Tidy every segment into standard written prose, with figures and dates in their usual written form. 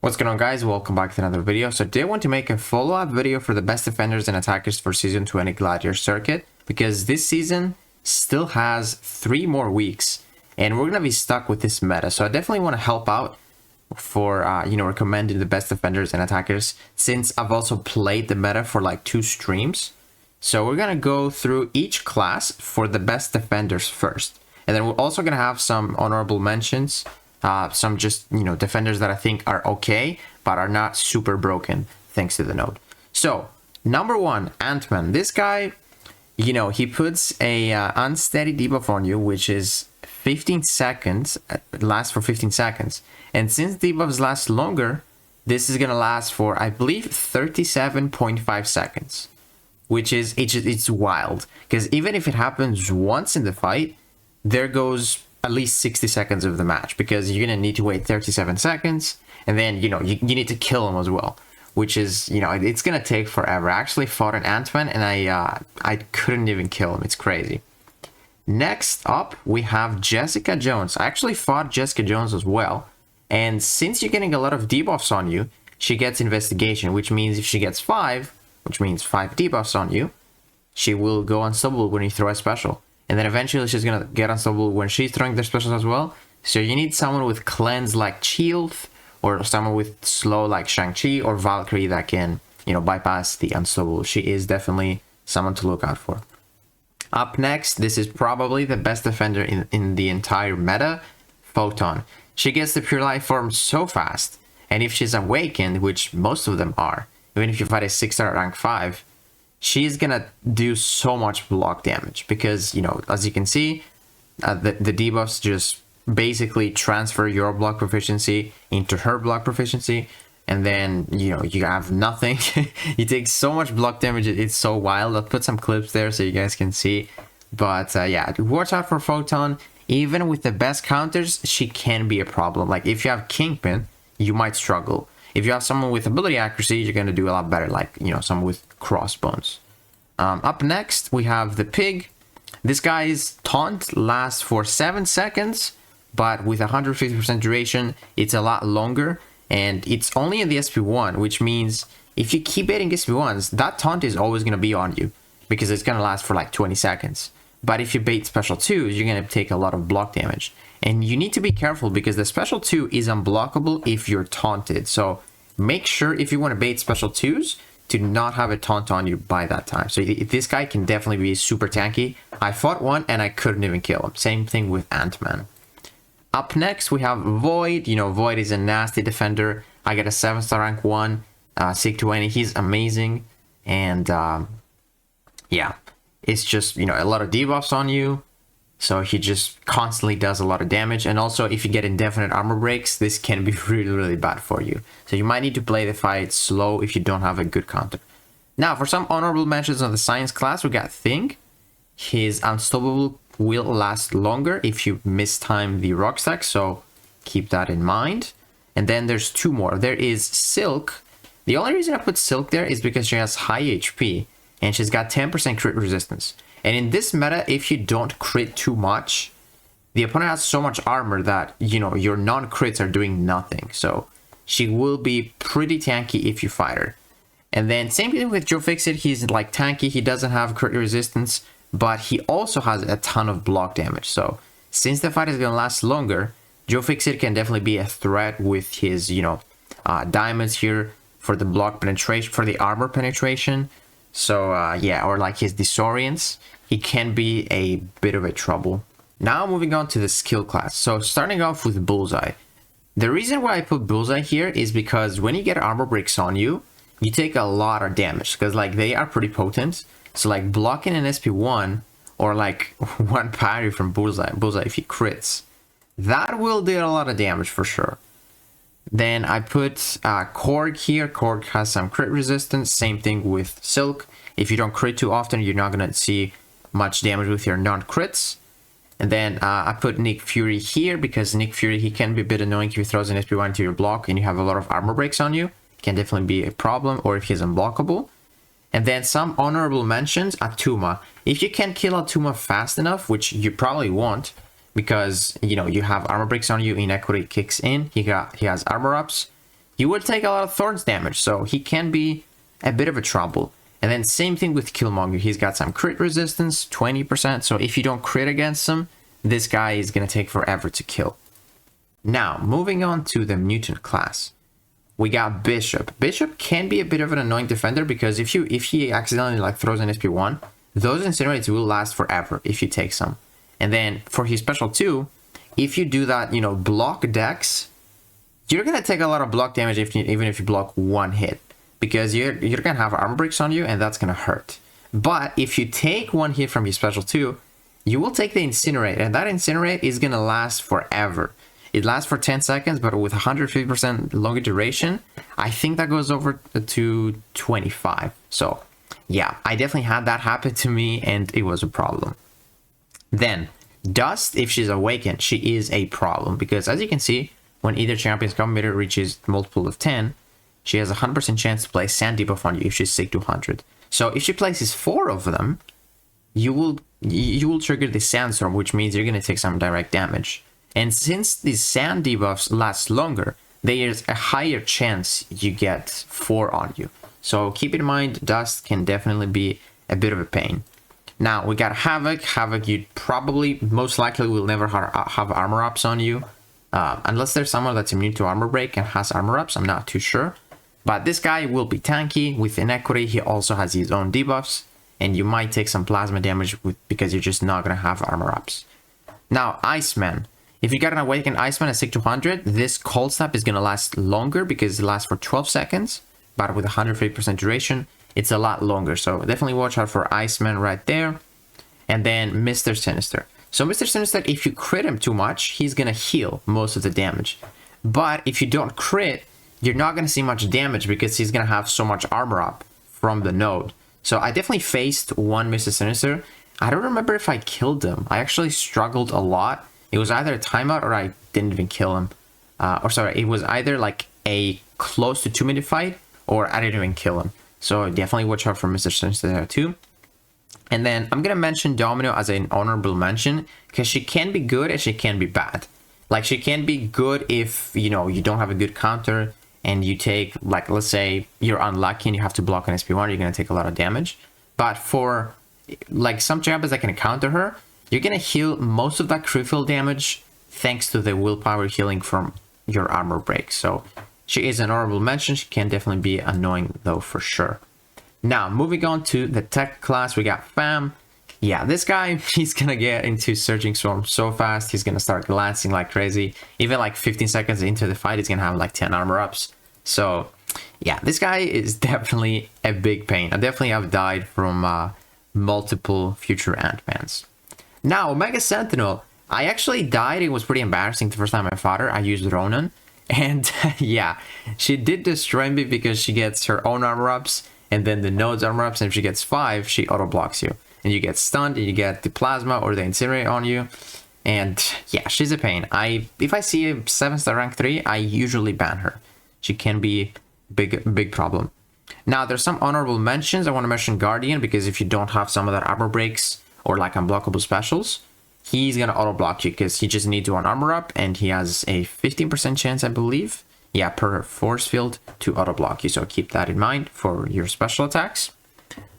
What's going on, guys? Welcome back to another video. So today I want to make a follow-up video for the best defenders and attackers for season 20 Gladiator Circuit, because this season still has 3 more weeks and we're gonna be stuck with this meta. So I definitely want to help out for recommending the best defenders and attackers, since I've also played the meta for like 2 streams. So we're gonna go through each class for the best defenders first, and then we're also gonna have some honorable mentions. Some just, defenders that I think are okay, but are not super broken, thanks to the node. So, number 1, Ant-Man. This guy, he puts a unsteady debuff on you, which is 15 seconds, lasts for 15 seconds. And since debuffs last longer, this is going to last for, I believe, 37.5 seconds. Which is, it's wild. Because even if it happens once in the fight, there goes at least 60 seconds of the match, because you're gonna need to wait 37 seconds, and then you need to kill him as well, which is, it's gonna take forever. I actually fought an Ant-Man and I couldn't even kill him. It's crazy. Next up we have Jessica Jones. I actually fought Jessica Jones as well, and since you're getting a lot of debuffs on you, she gets investigation, which means if she gets 5, which means 5 debuffs on you, she will go unstoppable when you throw a special. And then eventually she's gonna get unstoppable when she's throwing their specials as well. So you need someone with cleanse like Chilth, or someone with slow like Shang-Chi or Valkyrie that can, bypass the unstoppable. She is definitely someone to look out for. Up next, this is probably the best defender in the entire meta, Photon. She gets the pure life form so fast, and if she's awakened, which most of them are, even if you fight a 6-star rank 5, she's gonna do so much block damage, because, as you can see, the debuffs just basically transfer your block proficiency into her block proficiency, and then, you have nothing. You take so much block damage, it's so wild. I'll put some clips there so you guys can see. But yeah, watch out for Photon. Even with the best counters, she can be a problem. Like, if you have Kingpin, you might struggle. If you have someone with ability accuracy, you're going to do a lot better, like, someone with crossbones. Up next, we have the Pig. This guy's taunt lasts for 7 seconds, but with 150% duration, it's a lot longer, and it's only in the SP1, which means if you keep baiting SP1s, that taunt is always going to be on you, because it's going to last for like 20 seconds. But if you bait special 2s, you're going to take a lot of block damage. And you need to be careful, because the special 2 is unblockable if you're taunted. So make sure, if you want to bait special 2s, to not have a taunt on you by that time. So this guy can definitely be super tanky. I fought one and I couldn't even kill him. Same thing with Ant-Man. Up next, we have Void. Void is a nasty defender. I get a 7-star rank 1, Sig 20. He's amazing. And yeah, it's just, a lot of debuffs on you. So he just constantly does a lot of damage. And also, if you get indefinite armor breaks, this can be really, really bad for you. So you might need to play the fight slow if you don't have a good counter. Now, for some honorable mentions on the science class, we got Thing. His unstoppable will last longer if you mistime the rock stack, so keep that in mind. And then there's 2 more. There is Silk. The only reason I put Silk there is because she has high HP, and she's got 10% crit resistance. And in this meta, if you don't crit too much, the opponent has so much armor that, your non-crits are doing nothing. So she will be pretty tanky if you fight her. And then same thing with Joe Fixit. He's like tanky. He doesn't have crit resistance, but he also has a ton of block damage. So since the fight is going to last longer, Joe Fixit can definitely be a threat with his, diamonds here for the block penetration, for the armor penetration. So yeah, or like his disorients, he can be a bit of a trouble. Now moving on to the skill class. So starting off with Bullseye. The reason why I put Bullseye here is because when you get armor breaks on you, you take a lot of damage, because like they are pretty potent. So like blocking an SP1 or like one parry from Bullseye if he crits, that will do a lot of damage for sure. Then I put Korg here. Korg has some crit resistance. Same thing with Silk. If you don't crit too often, you're not going to see much damage with your non-crits. And then I put Nick Fury here, because Nick Fury, he can be a bit annoying if he throws an SP1 into your block and you have a lot of armor breaks on you. It can definitely be a problem, or if he's unblockable. And then some honorable mentions, Atuma. If you can kill Atuma fast enough, which you probably won't, because, you have armor breaks on you, inequity kicks in, he has armor ups, he would take a lot of Thorns damage, so he can be a bit of a trouble. And then same thing with Killmonger. He's got some crit resistance, 20%, so if you don't crit against him, this guy is going to take forever to kill. Now, moving on to the Mutant class. We got Bishop. Bishop can be a bit of an annoying defender because if he accidentally like throws an SP1, those incinerates will last forever if you take some. And then for his special 2, if you do that, you know, block Dex, you're gonna take a lot of block damage even if you block one hit, because you're gonna have armor breaks on you and that's gonna hurt. But if you take one hit from his special 2, you will take the Incinerate, and that Incinerate is gonna last forever. It lasts for 10 seconds, but with 150% longer duration, I think that goes over to 25. So yeah, I definitely had that happen to me and it was a problem. Then Dust, if she's awakened, she is a problem because as you can see, when either champion's combinator reaches multiple of 10, she has a 100% chance to place Sand Debuff on you if she's sick to 100. So if she places 4 of them, you will trigger the Sandstorm, which means you're going to take some direct damage. And since these sand debuffs last longer, there's a higher chance you get 4 on you. So keep in mind, Dust can definitely be a bit of a pain. Now we got Havoc. Havoc, you probably, most likely, will never have armor ups on you. Unless there's someone that's immune to armor break and has armor ups, I'm not too sure. But this guy will be tanky. With Inequity, he also has his own debuffs. And you might take some plasma damage because you're just not going to have armor ups. Now, Iceman. If you got an Awakened Iceman at 6-200, this Cold Snap is going to last longer because it lasts for 12 seconds. But with 150% duration, it's a lot longer. So definitely watch out for Iceman right there. And then Mr. Sinister. So Mr. Sinister, if you crit him too much, he's going to heal most of the damage. But if you don't crit, you're not going to see much damage because he's going to have so much armor up from the node. So I definitely faced one Mr. Sinister. I don't remember if I killed him. I actually struggled a lot. It was either a timeout or I didn't even kill him. It was either like a close to 2-minute fight or I didn't even kill him. So definitely watch out for Mr. Sinister there too. And then I'm going to mention Domino as an honorable mention because she can be good and she can be bad. Like she can be good if, you know, you don't have a good counter and you take, like, let's say you're unlucky and you have to block an SP1, you're going to take a lot of damage. But for like some champions that can counter her, you're going to heal most of that crit field damage thanks to the willpower healing from your armor break. So she is an honorable mention. She can definitely be annoying though for sure. Now, moving on to the tech class, we got Fam. Yeah, this guy, he's going to get into Surging Storm so fast. He's going to start glancing like crazy. Even like 15 seconds into the fight, he's going to have like 10 armor ups. So yeah, this guy is definitely a big pain. I definitely have died from multiple future Ant-Mans. Now, Omega Sentinel, I actually died. It was pretty embarrassing the first time I fought her. I used Ronan. And yeah, she did destroy me because she gets her own armor ups and then the node's armor ups. And if she gets 5, she auto blocks you. And you get stunned and you get the plasma or the incinerate on you. And yeah, she's a pain. If I see a 7-star rank 3, I usually ban her. She can be big problem. Now, there's some honorable mentions. I want to mention Guardian because if you don't have some of that armor breaks or like unblockable specials, he's going to auto block you because he just needs one armor up and he has a 15% chance, I believe, yeah, per force field to auto block you. So keep that in mind for your special attacks.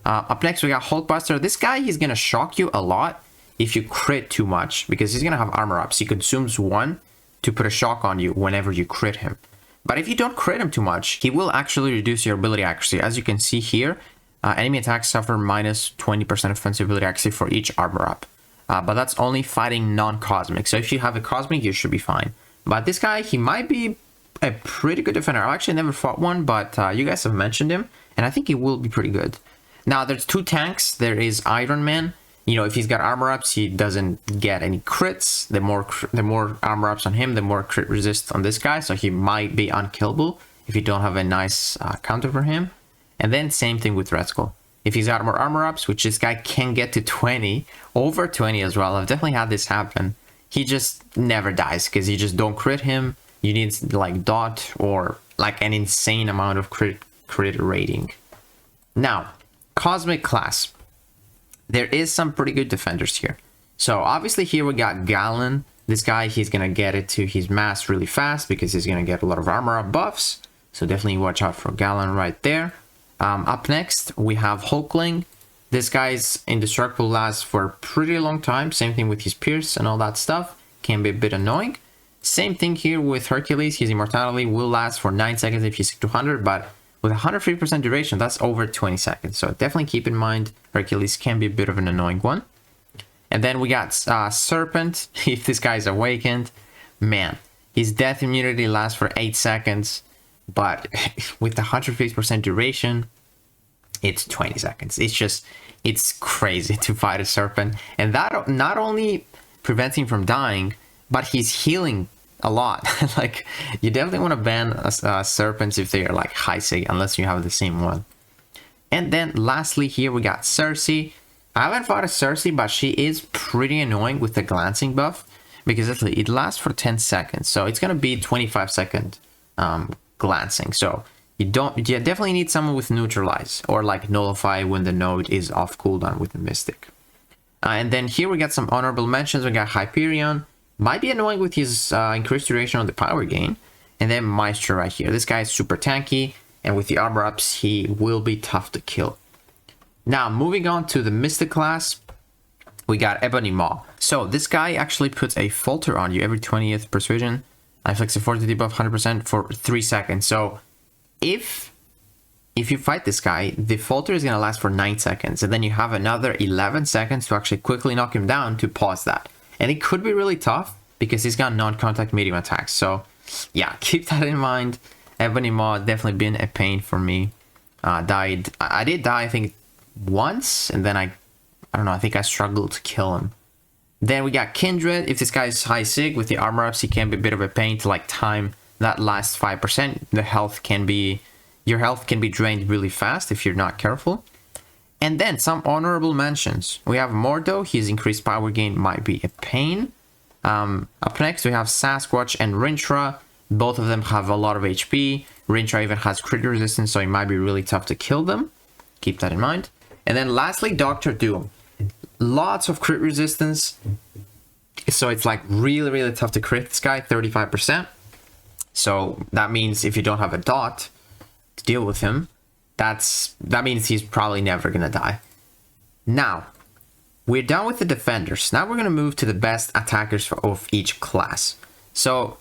Up next, we got Hulkbuster. This guy, he's going to shock you a lot if you crit too much because he's going to have armor ups. He consumes 1 to put a shock on you whenever you crit him. But if you don't crit him too much, he will actually reduce your ability accuracy. As you can see here, enemy attacks suffer minus 20% offensive ability accuracy for each armor up. But that's only fighting non-cosmic. So if you have a cosmic, you should be fine. But this guy, he might be a pretty good defender. I've actually never fought one, but you guys have mentioned him. And I think he will be pretty good. Now, there's 2 tanks. There is Iron Man. You know, if he's got armor ups, he doesn't get any crits. The more armor ups on him, the more crit resist on this guy. So he might be unkillable if you don't have a nice counter for him. And then same thing with Red Skull. If he's got more armor ups, which this guy can get to 20, over 20 as well. I've definitely had this happen. He just never dies because you just don't crit him. You need like dot or like an insane amount of crit rating. Now, Cosmic class. There is some pretty good defenders here. So obviously here we got Galen. This guy, he's going to get it to his mass really fast because he's going to get a lot of armor up buffs. So definitely watch out for Gallon right there. Up next, we have Hulkling. This guy's indestructible lasts for a pretty long time. Same thing with his Pierce and all that stuff. Can be a bit annoying. Same thing here with Hercules. His immortality will last for 9 seconds if he's 200, but with 150% duration, that's over 20 seconds. So definitely keep in mind, Hercules can be a bit of an annoying one. And then we got Serpent. If this guy's awakened, man, his death immunity lasts for 8 seconds, but with the 150% duration, it's 20 seconds. It's crazy to fight a Serpent. And that not only prevents him from dying, but he's healing a lot. Like, you definitely want to ban Serpents if they are like high sig, unless you have the same one. And then lastly here we got Cersei. I haven't fought a Cersei, but she is pretty annoying with the glancing buff, because it lasts for 10 seconds. So it's going to be 25-second glancing. So you definitely need someone with neutralize or like nullify when the node is off cooldown with the Mystic. And then here we got some honorable mentions. We got Hyperion. Might be annoying with his increased duration on the power gain. And then Maestro right here. This guy is super tanky, and with the armor ups, he will be tough to kill. Now, moving on to the Mystic class, we got Ebony Maw. So this guy actually puts a falter on you every 20th persuasion. Inflicts a fortitude debuff 100% for 3 seconds. So if you fight this guy, the falter is going to last for 9 seconds, and then you have another 11 seconds to actually quickly knock him down to pause that. And it could be really tough because he's got non-contact medium attacks. So yeah, keep that in mind. Ebony Maw definitely been a pain for me. I did die, I think, once, and then I don't know, I think I struggled to kill him. Then we got Kindred. If this guy is high sig with the armor ups, he can be a bit of a pain to like time that last 5%. Your health can be drained really fast if you're not careful. And then some honorable mentions. We have Mordo. His increased power gain might be a pain. Up next, we have Sasquatch and Rintra. Both of them have a lot of HP. Rintra even has crit resistance, so it might be really tough to kill them. Keep that in mind. And then lastly, Dr. Doom. Lots of crit resistance. So it's like really, really tough to crit this guy, 35%. So that means if you don't have a dot to deal with him, that means he's probably never gonna die. Now, we're done with the defenders. Now we're gonna move to the best attackers of each class. So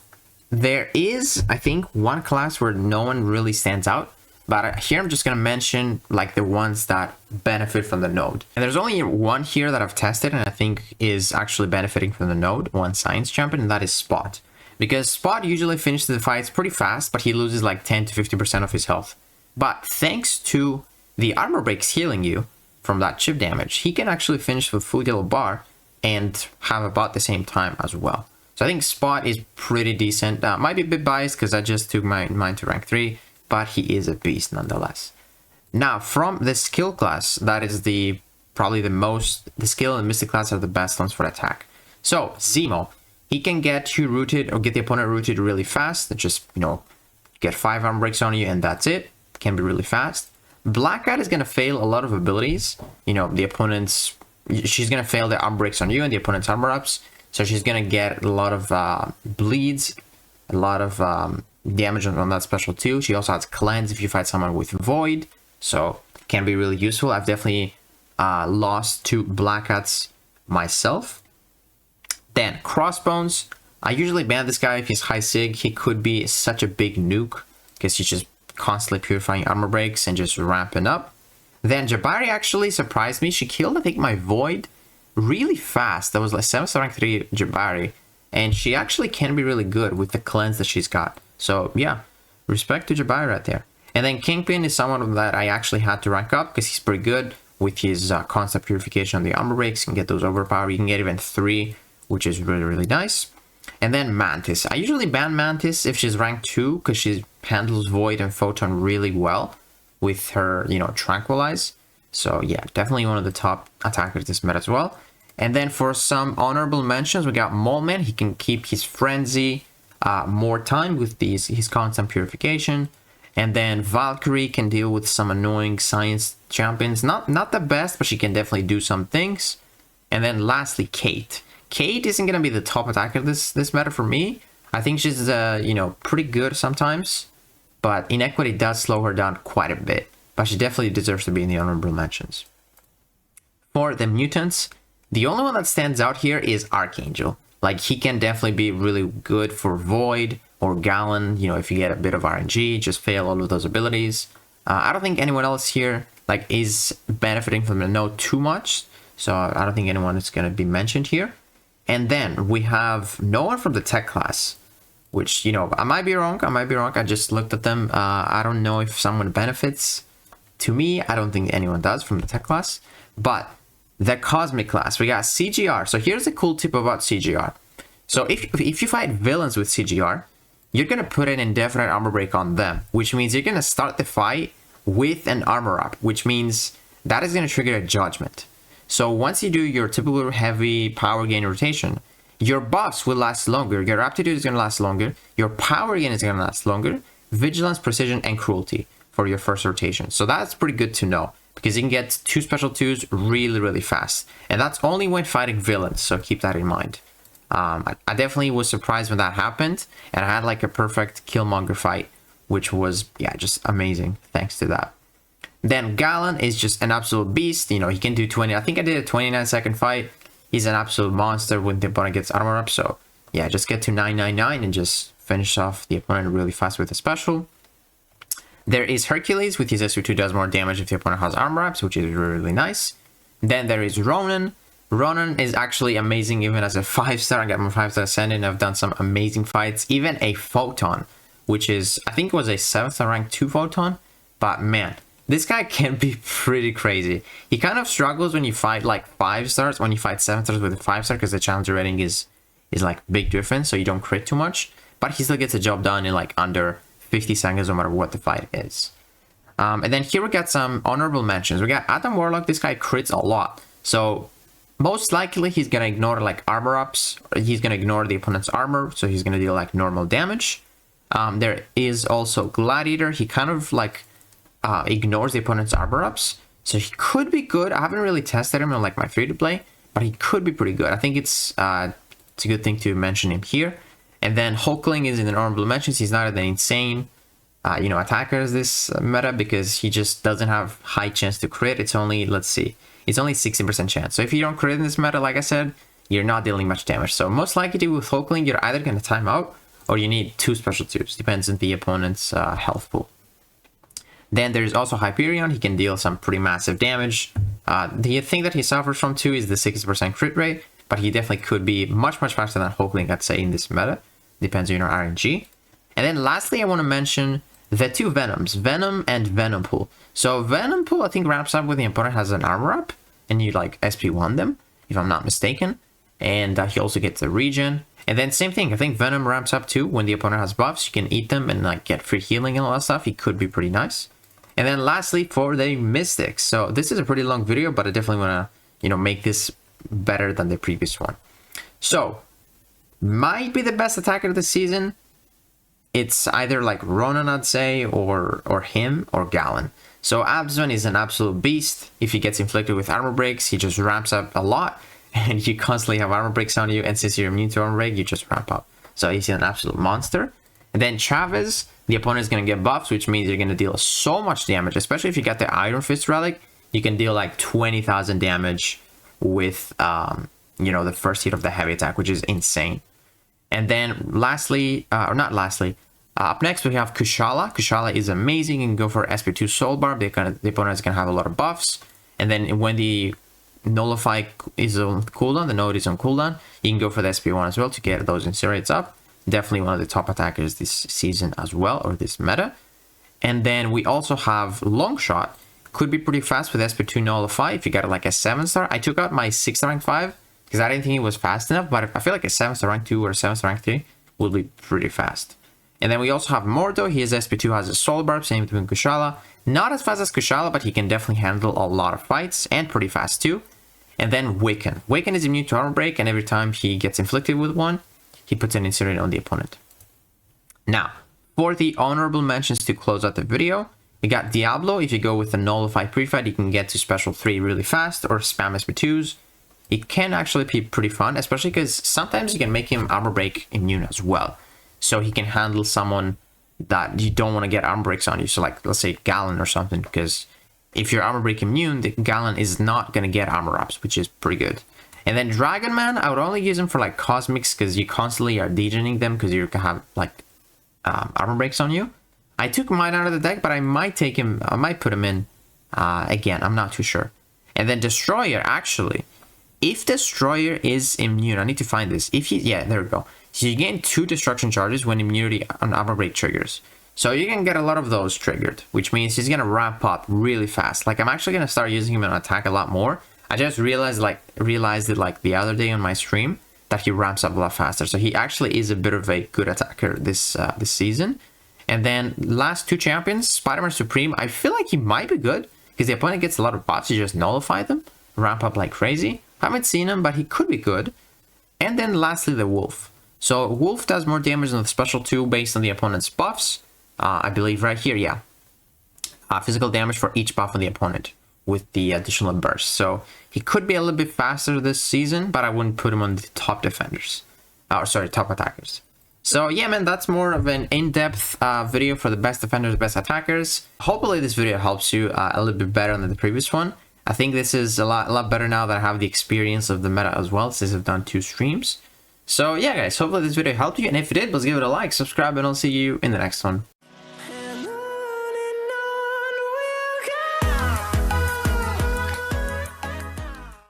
there is, I think, one class where no one really stands out, but here I'm just gonna mention like the ones that benefit from the node. And there's only one here that I've tested and I think is actually benefiting from the node, one science champion, and that is Spot. Because Spot usually finishes the fights pretty fast, but he loses like 10 to 50% of his health. But thanks to the armor breaks healing you from that chip damage, he can actually finish with full yellow bar and have about the same time as well. So I think Spot is pretty decent. Might be a bit biased because I just took mine to rank 3, but he is a beast nonetheless. Now, from the skill class, that is probably the skill and mystic class are the best ones for attack. So Zemo, he can get you rooted or get the opponent rooted really fast. Just, get 5 armor breaks on you and that's it. Can be really fast. Black Cat is going to fail a lot of abilities. She's going to fail the armor breaks on you and the opponent's armor ups. So she's going to get a lot of bleeds, a lot of damage on that special too. She also has cleanse if you fight someone with void. So can be really useful. I've definitely lost 2 Black Cats myself. Then Crossbones. I usually ban this guy if he's high sig. He could be such a big nuke because he's just constantly purifying armor breaks and just ramping up. Then Jabari actually surprised me. She killed, I think, my Void really fast. That was like 7th rank 3 Jabari. And she actually can be really good with the cleanse that she's got. So yeah, respect to Jabari right there. And then Kingpin is someone that I actually had to rank up because he's pretty good with his constant purification on the armor breaks. You can get those overpower. You can get even 3, which is really, really nice. And then Mantis. I usually ban Mantis if she's rank 2 because she handles Void and Photon really well with her, Tranquilize. So yeah, definitely one of the top attackers this meta as well. And then for some honorable mentions, we got Moleman. He can keep his Frenzy more time with his constant purification. And then Valkyrie can deal with some annoying science champions. Not the best, but she can definitely do some things. And then lastly, Kate. Kate isn't going to be the top attacker this meta for me. I think she's, pretty good sometimes. but Inequity does slow her down quite a bit. But she definitely deserves to be in the honorable mentions. For the mutants, the only one that stands out here is Archangel. Like, he can definitely be really good for Void or Gallon, you know, if you get a bit of RNG, just fail all of those abilities. I don't think anyone else here, like, is benefiting from the node too much, so I don't think anyone is going to be mentioned here. And then we have no one from the tech class, which, you know, I might be wrong, I just looked at them. I don't know if someone benefits. To me, I don't think anyone does from the tech class, but the cosmic class, we got CGR. So here's a cool tip about CGR. So if you fight villains with CGR, you're going to put an indefinite armor break on them, which means you're going to start the fight with an armor up, which means that is going to trigger a judgment. So once you do your typical heavy power gain rotation, your buffs will last longer, your aptitude is going to last longer, your power gain is going to last longer, vigilance, precision, and cruelty for your first rotation. So that's pretty good to know, because you can get 2 special 2s really fast, and that's only when fighting villains, so keep that in mind. I definitely was surprised when that happened, and I had like a perfect Killmonger fight, which was, yeah, just amazing thanks to that. Then Gallon is just an absolute beast. You know, he can do 20, I think I did a 29-second fight. He's an absolute monster when the opponent gets armor up, so yeah, just get to 999 and just finish off the opponent really fast with a special. There is Hercules, with his SP2 does more damage if the opponent has armor ups, which is really nice. Then there is Ronan. Ronan is actually amazing even as a 5-star. I got my 5-star ascendant. I've done some amazing fights. Even a Photon, which is, I think it was a 7th rank 2 Photon. But man, this guy can be pretty crazy. He kind of struggles when you fight like 5-stars, when you fight 7 stars with a 5-star, because the challenger rating is like big difference, so you don't crit too much. But he still gets the job done in like under 50 seconds, no matter what the fight is. And then here we got some honorable mentions. We got Adam Warlock. This guy crits a lot, so most likely he's gonna ignore like armor ups, or he's gonna ignore the opponent's armor, so he's gonna deal like normal damage. There is also Gladiator. He kind of like ignores the opponent's armor ups, so he could be good. I haven't really tested him on like my free to play, but he could be pretty good. I think it's a good thing to mention him here. And then Hulkling is in the honorable mentions. He's not an insane, you know, attacker as this meta, because he just doesn't have high chance to crit. It's only, let's see, it's only 60% chance. So if you don't crit in this meta, like I said, you're not dealing much damage. So most likely with Hulkling, you're either going to time out or you need 2 special 2s. Depends on the opponent's health pool. Then there's also Hyperion. He can deal some pretty massive damage. The thing that he suffers from too is the 60% crit rate, but he definitely could be much faster than Hulkling, I'd say, in this meta. Depends on your RNG. And then lastly, I want to mention the 2 Venoms, Venom and Venompool. So Venompool, I think, ramps up when the opponent has an armor up, and you like SP1 them, if I'm not mistaken. And he also gets the regen. And then same thing, I think Venom ramps up too when the opponent has buffs. You can eat them and like get free healing and all that stuff. He could be pretty nice. And then lastly, for the Mystics. So this is a pretty long video, but I definitely want to, you know, make this better than the previous one. So might be the best attacker of the season. It's either like Ronan, I'd say, or him, or Gallon. So Abzan is an absolute beast. If he gets inflicted with armor breaks, he just ramps up a lot, and you constantly have armor breaks on you, and since you're immune to armor break, you just ramp up. So he's an absolute monster. And then Chavez, the opponent is going to get buffs, which means you're going to deal so much damage, especially if you got the Iron Fist relic. You can deal like 20,000 damage with, you know, the first hit of the heavy attack, which is insane. And then lastly, or not lastly, up next we have Kushala. Kushala is amazing. You can go for SP2 Soul Barb. The opponent is going to have a lot of buffs. And then when the Nullify is on cooldown, the node is on cooldown, you can go for the SP1 as well to get those Incinerates up. Definitely one of the top attackers this season as well, or this meta. And then we also have Longshot. Could be pretty fast with SP2 Nullify if you got like a 7-star. I took out my 6th rank 5 because I didn't think it was fast enough, but I feel like a 7th rank 2 or a 7th rank 3 will be pretty fast. And then we also have Mordo. His SP2 has a Soul Barb, same between Kushala. Not as fast as Kushala, but he can definitely handle a lot of fights, and pretty fast too. And then Wiccan. Wiccan is immune to armor break, and every time he gets inflicted with one, he puts an Incinerator on the opponent. Now, for the honorable mentions to close out the video, we got Diablo. If you go with the Nullify pre-fight, you can get to special 3 really fast, or spam SP2s. It can actually be pretty fun, especially because sometimes you can make him armor break immune as well. So he can handle someone that you don't want to get armor breaks on you. So like, let's say Gallon or something, because if you're armor break immune, the Gallon is not going to get armor ups, which is pretty good. And then Dragon Man, I would only use him for like Cosmics, because you constantly are degening them because you can have like armor breaks on you. I took mine out of the deck, but I might take him, I might put him in again. I'm not too sure. And then Destroyer, actually, if Destroyer is immune, I need to find this. If he, yeah, there we go. So you gain 2 destruction charges when immunity on armor break triggers. So you can get a lot of those triggered, which means he's gonna ramp up really fast. Like, I'm actually gonna start using him in attack a lot more. I just realized it like the other day on my stream that he ramps up a lot faster. So he actually is a bit of a good attacker this season. And then last 2 champions, Spider-Man Supreme, I feel like he might be good because the opponent gets a lot of buffs. You just nullify them, ramp up like crazy. I haven't seen him, but he could be good. And then lastly, the Wolf. So Wolf does more damage than the special 2 based on the opponent's buffs. I believe right here, yeah. Physical damage for each buff on the opponent with the additional burst. So he could be a little bit faster this season, but I wouldn't put him on the top defenders. Or sorry, top attackers. So yeah, man, that's more of an in-depth video for the best defenders, best attackers. Hopefully this video helps you a little bit better than the previous one. I think this is a lot better now that I have the experience of the meta as well, since I've done 2 streams. So yeah, guys, hopefully this video helped you. And if it did, please give it a like, subscribe, and I'll see you in the next one.